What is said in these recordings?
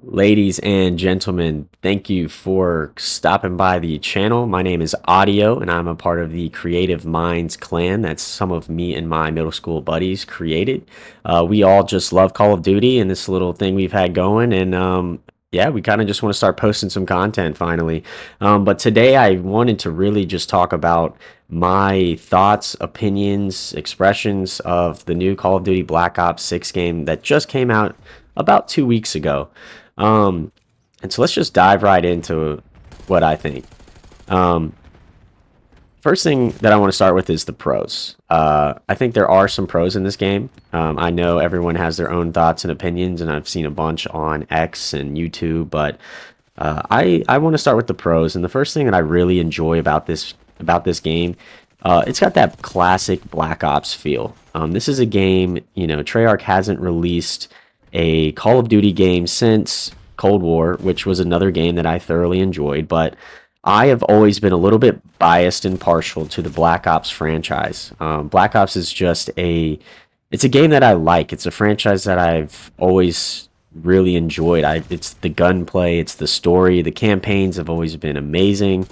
Ladies and gentlemen, thank you for stopping by the channel. My name is Audio, and I'm a part of the Creative Minds clan that some of me and my middle school buddies created. We all just love Call of Duty and this little thing we've had going, and yeah, we kind of just want to start posting some content finally. But today I wanted to really just talk about my thoughts, opinions, expressions of the new Call of Duty Black Ops 6 game that just came out about 2 weeks ago. Um, and so let's just dive right into what I think. Um, First thing that I want to start with is the pros. I think there are some pros in this game. I know everyone has their own thoughts and opinions, and I've seen a bunch on X and YouTube, but I want to start with the pros. And the first thing that I really enjoy about this game, it's got that classic Black Ops feel. This is a game, Treyarch hasn't released a Call of Duty game since Cold War, which was another game that I thoroughly enjoyed, but I have always been a little bit biased and partial to the Black Ops franchise. Black Ops is it's a game that I like. It's a franchise that I've always really enjoyed. It's the gunplay, it's the story, the campaigns have always been amazing.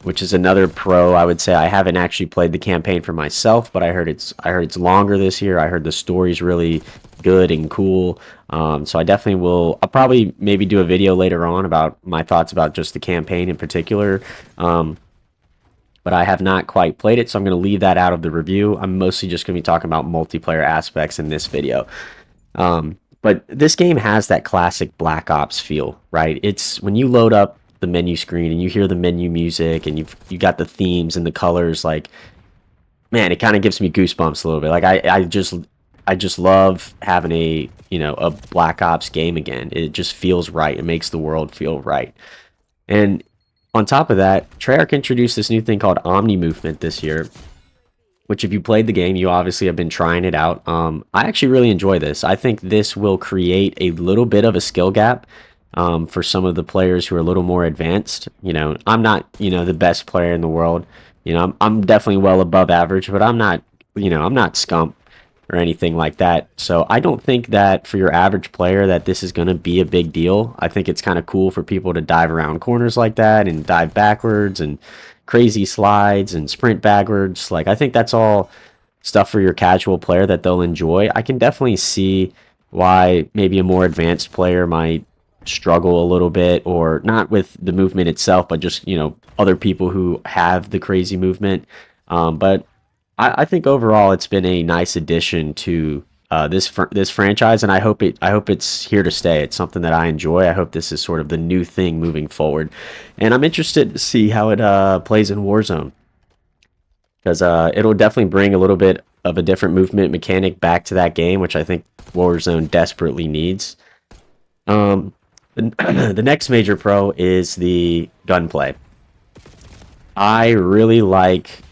Which is another pro. I would say I haven't actually played the campaign for myself, but I heard it's longer this year. I heard the story's really good and cool. So I definitely will. I'll probably maybe do a video later on about my thoughts about just the campaign in particular. But I have not quite played it, so I'm going to leave that out of the review. I'm mostly just going to be talking about multiplayer aspects in this video. But this game has that classic Black Ops feel, right? It's when you load up the menu screen and you hear the menu music and you got the themes and the colors, like, man, it kind of gives me goosebumps a little bit. Like I just love having a Black Ops game again. It just feels right. It makes the world feel right. And on top of that, Treyarch introduced this new thing called Omni Movement this year, which if you played the game, you obviously have been trying it out. I actually really enjoy this. I think this will create a little bit of a skill gap for some of the players who are a little more advanced. I'm not, the best player in the world. I'm definitely well above average, but I'm not scump or anything like that. So I don't think that for your average player that this is going to be a big deal. I think it's kind of cool for people to dive around corners like that and dive backwards and crazy slides and sprint backwards. Like, I think that's all stuff for your casual player that they'll enjoy. I can definitely see why maybe a more advanced player might struggle a little bit, or not with the movement itself, but just other people who have the crazy movement. But I think overall it's been a nice addition to this franchise, and I hope it's here to stay. It's something that I enjoy. I hope this is sort of the new thing moving forward, and I'm interested to see how it plays in Warzone, because it'll definitely bring a little bit of a different movement mechanic back to that game, which I think Warzone desperately needs. Um, the next major pro is the gunplay. I really like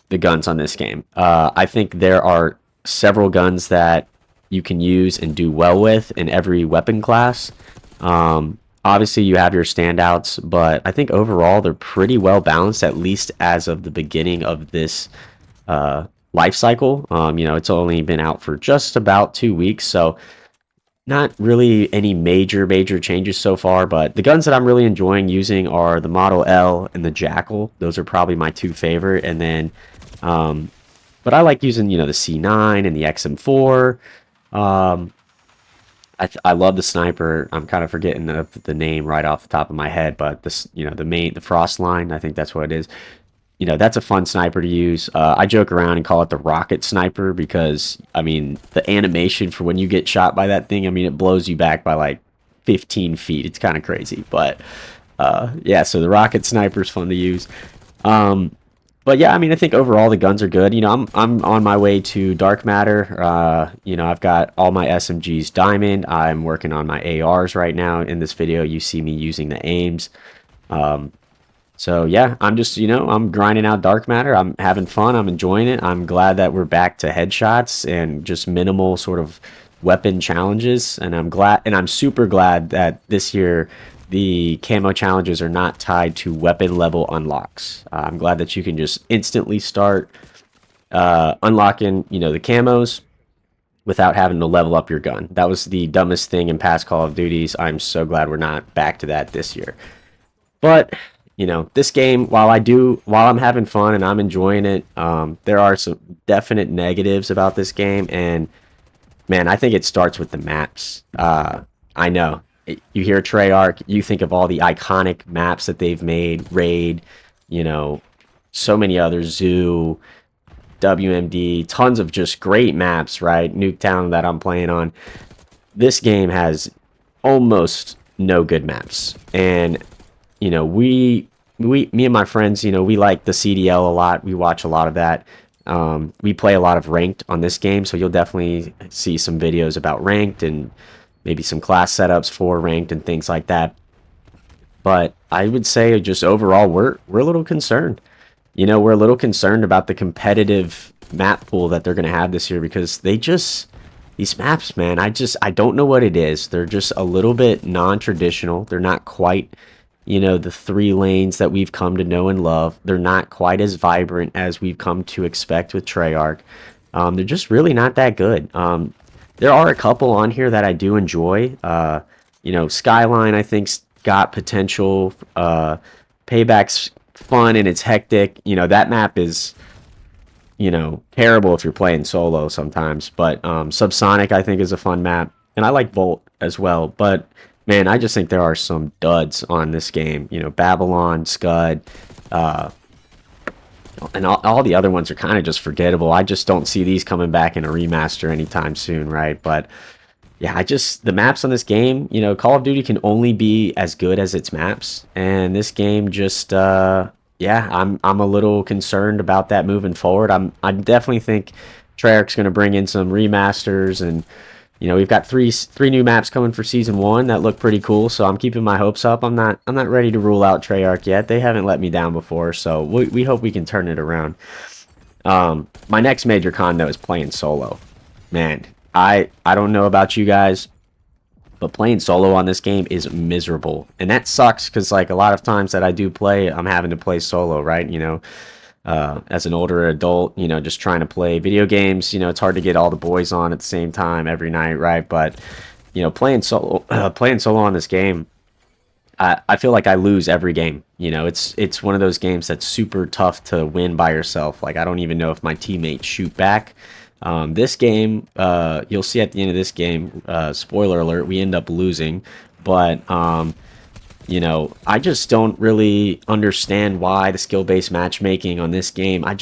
the guns on this game. I think there are several guns that you can use and do well with in every weapon class. Obviously, you have your standouts, but I think overall they're pretty well balanced, at least as of the beginning of this life cycle. It's only been out for just about 2 weeks, so not really any major changes so far, but the guns that I'm really enjoying using are the Model L and the Jackal. Those are probably my two favorite. And then, but I like using, the C9 and the XM4. I love the sniper. I'm kind of forgetting the name right off the top of my head, but this, the Frost line, I think that's what it is. That's a fun sniper to use. I joke around and call it the rocket sniper because, I mean, the animation for when you get shot by that thing, I mean, it blows you back by like 15 feet. It's kind of crazy. But, yeah, so the rocket sniper is fun to use. But yeah, I mean, I think overall the guns are good. I'm on my way to Dark Matter. I've got all my SMGs diamond. I'm working on my ARs right now. In this video, you see me using the aims. So yeah, I'm just, I'm grinding out Dark Matter. I'm having fun. I'm enjoying it. I'm glad that we're back to headshots and just minimal sort of weapon challenges. And I'm super glad that this year the camo challenges are not tied to weapon level unlocks. I'm glad that you can just instantly start unlocking, the camos. without having to level up your gun. That was the dumbest thing in past Call of Duties. I'm so glad we're not back to that this year. But this game, while I'm having fun and I'm enjoying it, there are some definite negatives about this game, and man, I think it starts with the maps. I know. You hear Treyarch, you think of all the iconic maps that they've made, Raid, you know, so many others, Zoo, WMD, tons of just great maps, right? Nuketown that I'm playing on. This game has almost no good maps. And, me and my friends, we like the CDL a lot. We watch a lot of that. We play a lot of ranked on this game, so you'll definitely see some videos about ranked and maybe some class setups for ranked and things like that. But I would say just overall, we're a little concerned. We're a little concerned about the competitive map pool that they're going to have this year, because these maps, man, I don't know what it is. They're just a little bit non-traditional. They're not quite, the 3 lanes that we've come to know and love. They're not quite as vibrant as we've come to expect with Treyarch. They're just really not that good. There are a couple on here that I do enjoy. Skyline, I think's got potential. Payback's fun and it's hectic. That map is, terrible if you're playing solo sometimes. But Subsonic, I think, is a fun map. And I like Volt as well. But, man, I just think there are some duds on this game. Babylon, Scud, and all the other ones are kind of just forgettable. I just don't see these coming back in a remaster anytime soon, right? But yeah, the maps on this game, Call of Duty can only be as good as its maps, and this game just yeah, I'm a little concerned about that moving forward. I definitely think Treyarch's going to bring in some remasters, and we've got three new maps coming for season 1 that look pretty cool. So I'm keeping my hopes up. I'm not ready to rule out Treyarch yet. They haven't let me down before, so we hope we can turn it around. My next major con though is playing solo. Man, I don't know about you guys, but playing solo on this game is miserable, and that sucks because like a lot of times that I do play, I'm having to play solo, right? As an older adult, just trying to play video games, it's hard to get all the boys on at the same time every night, right? But, playing solo on this game, I feel like I lose every game. It's one of those games that's super tough to win by yourself. Like, I don't even know if my teammates shoot back. This game, you'll see at the end of this game, spoiler alert, we end up losing, but, I just don't really understand why the skill-based matchmaking on this game. I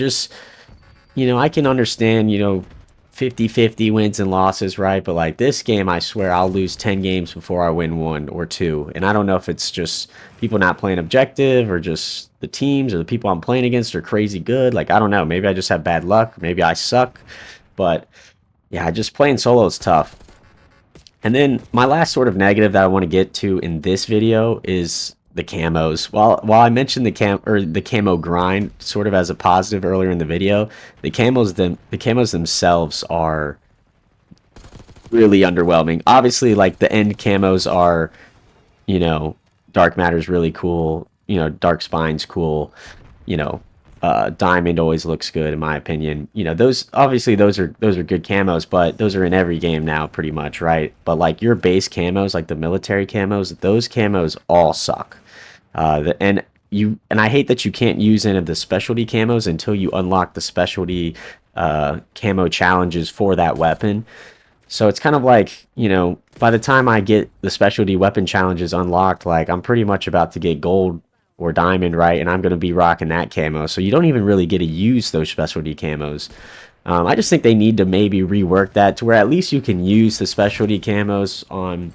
can understand, 50-50 wins and losses, right? But like this game, I swear I'll lose 10 games before I win 1 or 2. And I don't know if it's just people not playing objective, or just the teams or the people I'm playing against are crazy good. Like, I don't know. Maybe I just have bad luck. Maybe I suck. But yeah, just playing solo is tough. And then my last sort of negative that I want to get to in this video is the camos. While I mentioned the camo grind sort of as a positive earlier in the video, the camos themselves are really underwhelming. Obviously, like the end camos are, Dark Matter's really cool, Dark Spine's cool, Diamond always looks good in my opinion. Those are good camos, but those are in every game now pretty much, right? But like your base camos, like the military camos, those camos all suck. And I hate that you can't use any of the specialty camos until you unlock the specialty camo challenges for that weapon. So it's kind of like, by the time I get the specialty weapon challenges unlocked, like I'm pretty much about to get gold or diamond, right? And I'm going to be rocking that camo. So you don't even really get to use those specialty camos. I just think they need to maybe rework that to where at least you can use the specialty camos on,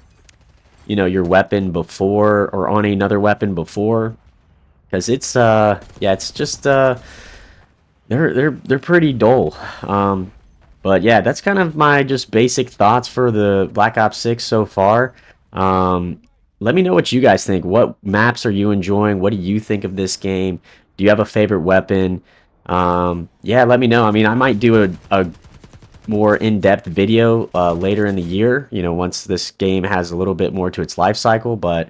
your weapon before, or on another weapon before. Because it's, it's just, they're pretty dull. But yeah, that's kind of my just basic thoughts for the Black Ops 6 so far. Let me know what you guys think. What maps are you enjoying? What do you think of this game? Do you have a favorite weapon? Yeah, let me know. I mean, I might do a more in-depth video later in the year, once this game has a little bit more to its life cycle. But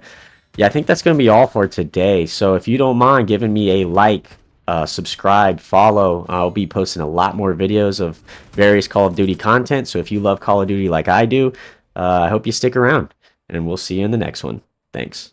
yeah, I think that's going to be all for today. So if you don't mind giving me a like, subscribe, follow. I'll be posting a lot more videos of various Call of Duty content. So if you love Call of Duty like I do, I hope you stick around, and we'll see you in the next one. Thanks.